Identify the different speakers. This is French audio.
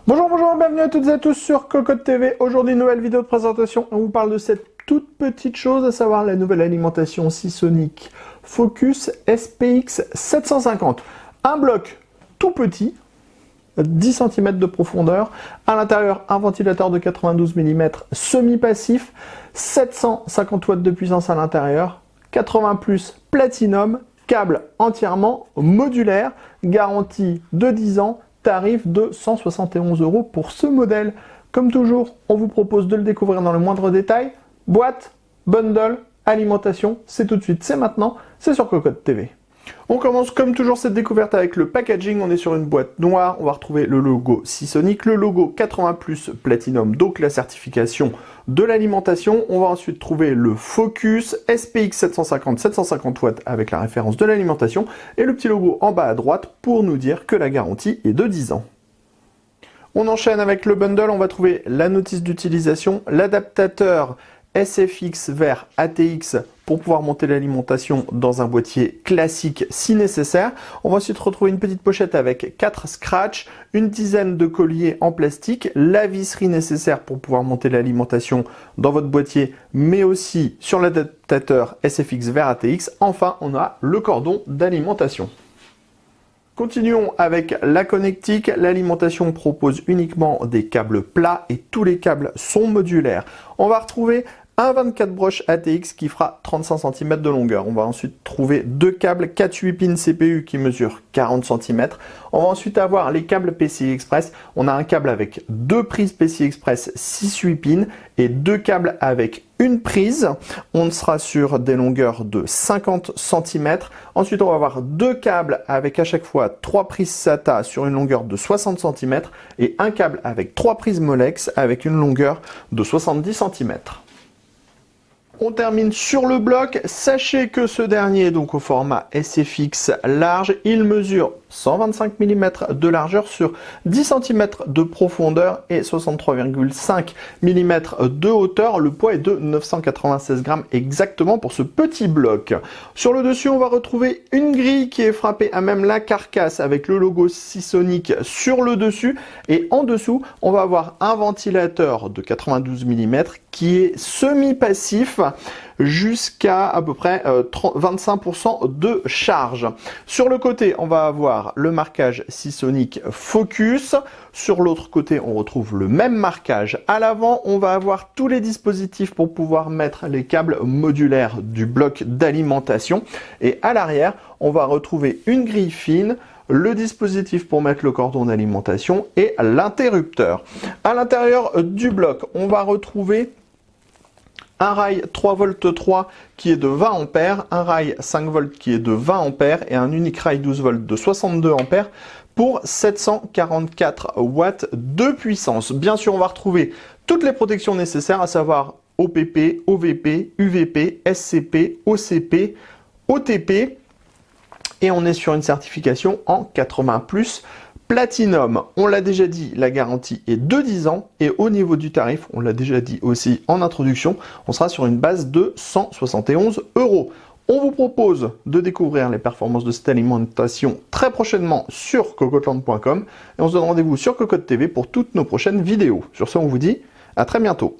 Speaker 1: Bonjour, bonjour, bienvenue à toutes et à tous sur Cocotte TV. Aujourd'hui, nouvelle vidéo de présentation. On vous parle de cette toute petite chose, à savoir la nouvelle alimentation Seasonic Focus SPX 750. Un bloc tout petit, 10 cm de profondeur. À l'intérieur, un ventilateur de 92 mm semi-passif, 750 watts de puissance à l'intérieur, 80 plus Platinum, câble entièrement modulaire, garantie de 10 ans, tarif de 171 € pour ce modèle. Comme toujours, on vous propose de le découvrir dans le moindre détail. Boîte, bundle, alimentation, c'est tout de suite, c'est maintenant, c'est sur Cocotte TV. On commence comme toujours cette découverte avec le packaging. On est sur une boîte noire, on va retrouver le logo Seasonic, le logo 80 plus Platinum, donc la certification de l'alimentation. On va ensuite trouver le Focus SPX 750 watts avec la référence de l'alimentation et le petit logo en bas à droite pour nous dire que la garantie est de 10 ans. On enchaîne avec le bundle, on va trouver la notice d'utilisation, l'adaptateur SFX vers ATX pour pouvoir monter l'alimentation dans un boîtier classique si nécessaire. On va ensuite retrouver une petite pochette avec 4 scratchs, une dizaine de colliers en plastique, la visserie nécessaire pour pouvoir monter l'alimentation dans votre boîtier, mais aussi sur l'adaptateur SFX vers ATX. Enfin, on a le cordon d'alimentation. Continuons avec la connectique. L'alimentation propose uniquement des câbles plats et tous les câbles sont modulaires. On va retrouver un 24 broches ATX qui fera 35 cm de longueur. On va ensuite trouver deux câbles 4-8 pins CPU qui mesurent 40 cm. On va ensuite avoir les câbles PCI Express. On a un câble avec deux prises PCI Express 6-8 pins et deux câbles avec une prise. On sera sur des longueurs de 50 cm. Ensuite, on va avoir deux câbles avec à chaque fois trois prises SATA sur une longueur de 60 cm et un câble avec trois prises Molex avec une longueur de 70 cm. On termine sur le bloc. Sachez que ce dernier est donc au format SFX large. Il mesure 125 mm de largeur sur 10 cm de profondeur et 63,5 mm de hauteur. Le poids est de 996 grammes exactement pour ce petit bloc. Sur le dessus, on va retrouver une grille qui est frappée à même la carcasse avec le logo Seasonic sur le dessus. Et en dessous, on va avoir un ventilateur de 92 mm qui est semi-passif jusqu'à à peu près 25% de charge. Sur le côté, on va avoir le marquage Seasonic Focus. Sur l'autre côté, on retrouve le même marquage. À l'avant, on va avoir tous les dispositifs pour pouvoir mettre les câbles modulaires du bloc d'alimentation. Et à l'arrière, on va retrouver une grille fine, le dispositif pour mettre le cordon d'alimentation et l'interrupteur. À l'intérieur du bloc, on va retrouver un rail 3V3 qui est de 20 ampères, un rail 5V qui est de 20 ampères et un unique rail 12V de 62 ampères pour 744 watts de puissance. Bien sûr, on va retrouver toutes les protections nécessaires, à savoir OPP, OVP, UVP, SCP, OCP, OTP. Et on est sur une certification en 80+. Platinum, on l'a déjà dit, la garantie est de 10 ans et au niveau du tarif, on l'a déjà dit aussi en introduction, on sera sur une base de 171 €. On vous propose de découvrir les performances de cette alimentation très prochainement sur cocotland.com et on se donne rendez-vous sur Cocotte TV pour toutes nos prochaines vidéos. Sur ce, on vous dit à très bientôt.